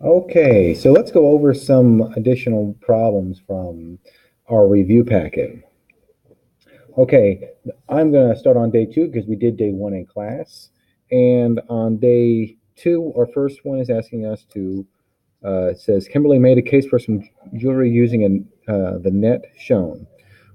Okay, so let's go over some additional problems from our review packet. Okay, I'm going to start on day two because we did day one in class. And on day two, our first one is asking us to, it says, Kimberly made a case for some jewelry using the net shown.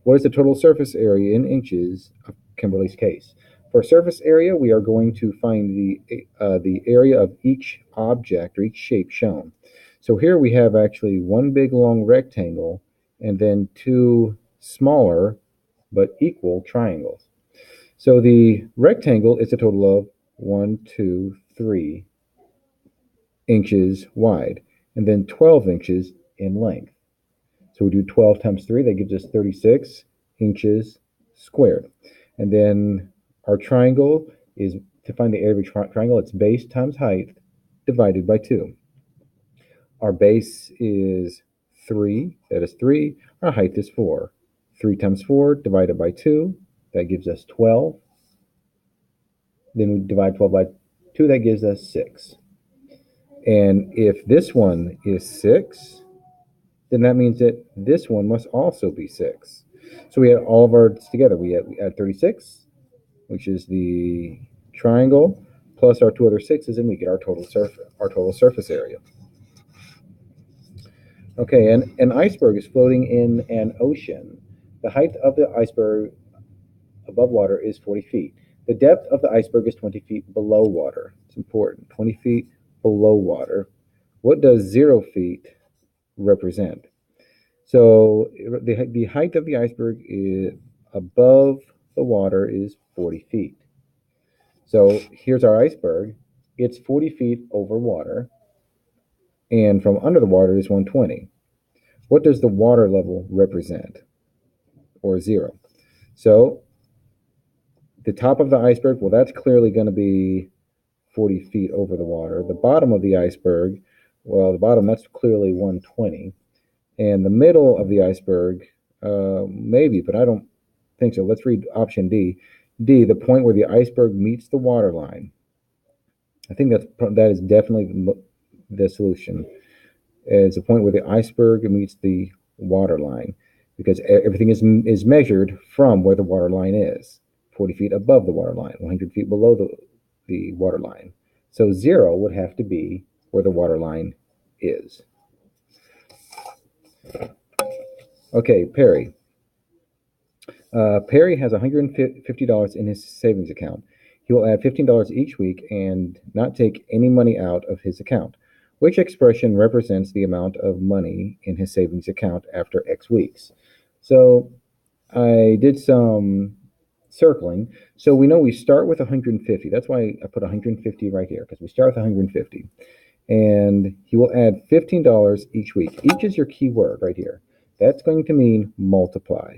What is the total surface area in inches of Kimberly's case? For surface area, we are going to find the area of each object or each shape shown. So here we have actually one big long rectangle and then two smaller but equal triangles. So the rectangle is a total of 1, 2, 3 inches wide and then 12 inches in length. So we do 12 times 3, that gives us 36 inches squared. And then our triangle is, to find the area of a triangle, it's base times height divided by 2. Our base is 3, that is 3. Our height is 4. 3 times 4 divided by 2, that gives us 12. Then we divide 12 by 2, that gives us 6. And if this one is 6, then that means that this one must also be 6. So we add all of ours together. We add 36, which is the triangle, plus our two other sixes, and we get our total surface area. Okay, and an iceberg is floating in an ocean. The height of the iceberg above water is 40 feet. The depth of the iceberg is 20 feet below water. It's important. 20 feet below water. What does 0 feet represent? So the height of the iceberg is above the water is 40 feet. So here's our iceberg. It's 40 feet over water, and from under the water is 120. What does the water level represent? Or 0. So the top of the iceberg, well, that's clearly going to be 40 feet over the water. The bottom of the iceberg, well, the bottom, that's clearly 120. And the middle of the iceberg, maybe, but I don't think so. Let's read option D. D, the point where the iceberg meets the waterline. I think that is definitely the solution. It's the point where the iceberg meets the waterline, because everything is measured from where the waterline is. 40 feet above the waterline, 100 feet below the waterline. So 0 would have to be where the waterline is. Okay, Perry. Perry has $150 in his savings account. He will add $15 each week and not take any money out of his account. Which expression represents the amount of money in his savings account after X weeks? So I did some circling. So we know we start with 150. That's why I put 150 right here, because we start with 150. And he will add $15 each week. Each is your key word right here. That's going to mean multiply.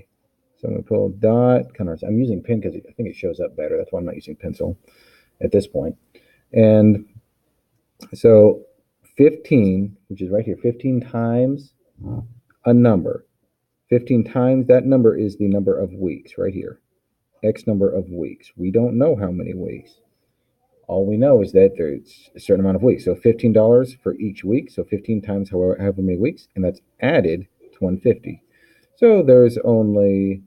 So I'm going to pull dot, I'm using pen because I think it shows up better. That's why I'm not using pencil at this point. And so 15, which is right here, 15 times a number. 15 times that number is the number of weeks right here. X number of weeks. We don't know how many weeks. All we know is that there's a certain amount of weeks. So $15 for each week. So 15 times however many weeks, and that's added to 150. So there's only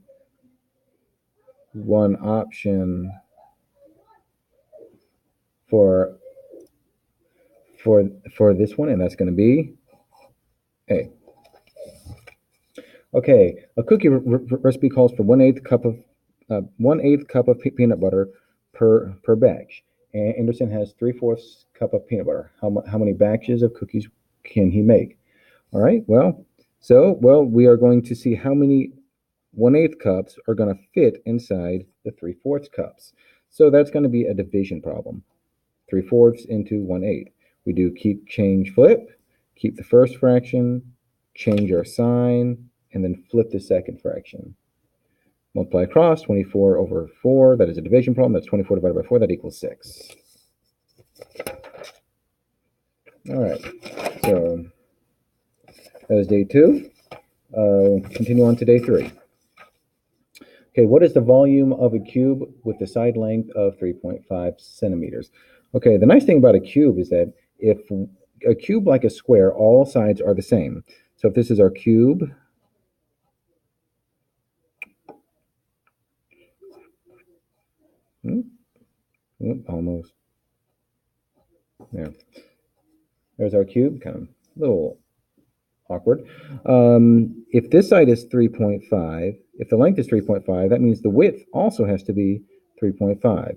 one option for for this one, and that's going to be A. Okay, a cookie recipe calls for 1/8 cup of peanut butter per batch. And Anderson has 3/4 cup of peanut butter. How many batches of cookies can he make? All right. Well, we are going to see how many 1/8 cups are going to fit inside the 3/4 cups. So that's going to be a division problem. 3/4 into 1/8. We do keep, change, flip. Keep the first fraction, change our sign, and then flip the second fraction. Multiply across, 24 over 4. That is a division problem. That's 24 divided by 4. That equals 6. All right. So that was day 2. Continue on to day 3. Okay, what is the volume of a cube with the side length of 3.5 centimeters? Okay, the nice thing about a cube is that if a cube like a square, all sides are the same. So if this is our cube, almost. Yeah. There's our cube, kind of a little awkward. If this side is 3.5, if the length is 3.5, that means the width also has to be 3.5.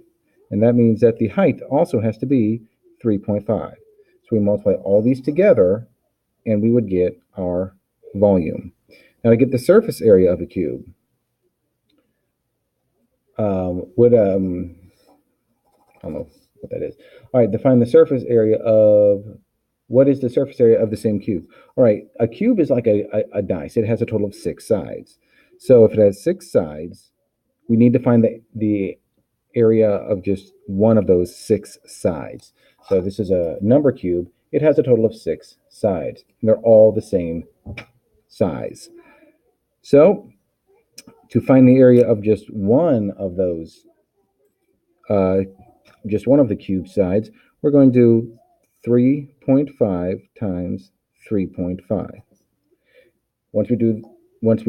And that means that the height also has to be 3.5. So we multiply all these together, and we would get our volume. Now to get the surface area of a cube, I don't know what that is. All right, define the surface area of, what is the surface area of the same cube? All right, a cube is like a dice. It has a total of 6 sides. So if it has 6 sides, we need to find the area of just one of those 6 sides. So this is a number cube. It has a total of 6 sides. And they're all the same size. So to find the area of just one of those, just one of the cube sides, we're going to do 3.5 times 3.5. Once we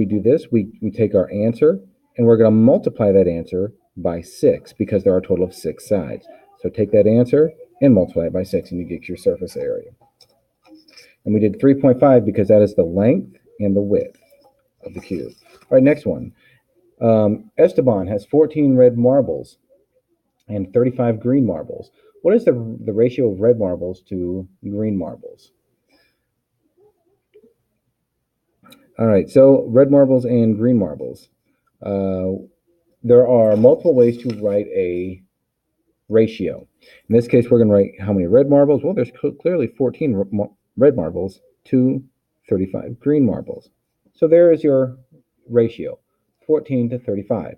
do this, we take our answer, and we're going to multiply that answer by 6 because there are a total of 6 sides. So take that answer and multiply it by 6, and you get your surface area. And we did 3.5 because that is the length and the width of the cube. All right, next one. Esteban has 14 red marbles and 35 green marbles. What is the ratio of red marbles to green marbles? All right, so red marbles and green marbles. There are multiple ways to write a ratio. In this case, we're going to write how many red marbles. Well, there's clearly 14 red marbles to 35 green marbles. So there is your ratio, 14 to 35.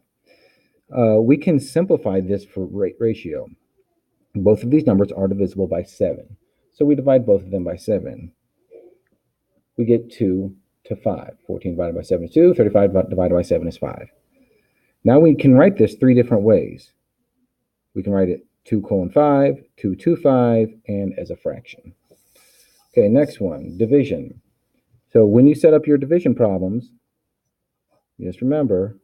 We can simplify this for ratio. Both of these numbers are divisible by 7. So we divide both of them by 7. We get 2 to 5. 14 divided by 7 is 2. 35 divided by 7 is 5. Now we can write this 3 different ways. We can write it 2:5, 2:5, and as a fraction. Okay, next one, division. So when you set up your division problems, just remember,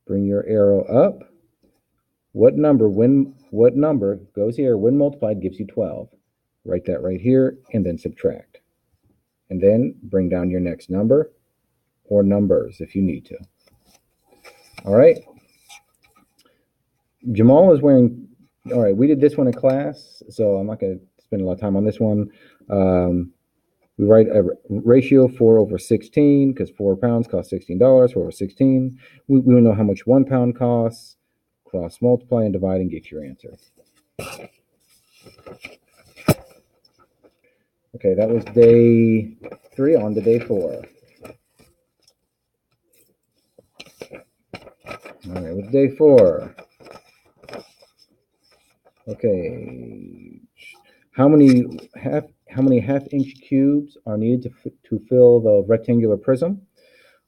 bring your arrow up. What number goes here when multiplied gives you 12? Write that right here and then subtract. And then bring down your next number or numbers if you need to. All right. Jamal is wearing, all right, we did this one in class, so I'm not going to spend a lot of time on this one. We write a ratio 4/16 because 4 pounds costs $16, 4/16. We know how much 1 pound costs. Cross multiply and divide and get your answer. Okay, that was day 3. On to day 4. All right, with day 4. Okay, how many half-inch cubes are needed to fill the rectangular prism?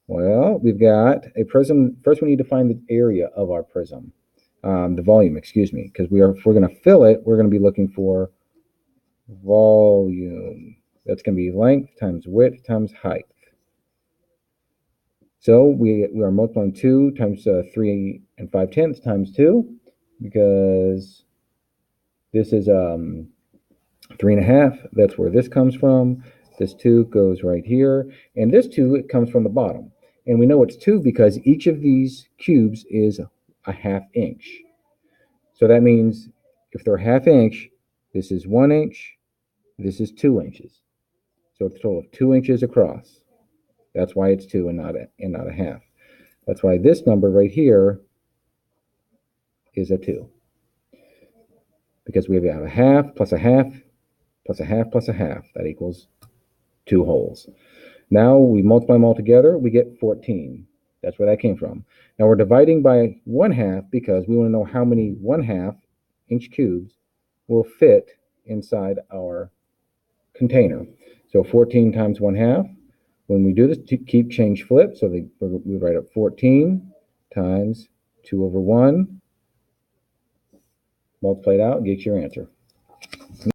Well, we've got a prism. First, we need to find the area of our prism, the volume, excuse me, because if we're going to fill it, we're going to be looking for volume. That's going to be length times width times height. So we are multiplying 2 times 3 5/10 times 2, because this is 3.5. That's where this comes from. This 2 goes right here, and this 2, it comes from the bottom. And we know it's 2 because each of these cubes is a half-inch. So that means if they're half-inch, this is 1 inch, this is 2 inches. So it's a total of 2 inches across. That's why it's 2 and not a half. That's why this number right here is a 2. Because we have a half plus a half plus a half plus a half. That equals 2 wholes. Now we multiply them all together, we get 14. That's where that came from. Now we're dividing by 1/2 because we want to know how many 1/2 inch cubes will fit inside our container. So 14 times 1/2. When we do this, keep change flip. So we write up 14 times 2/1. Multiply it out, get your answer.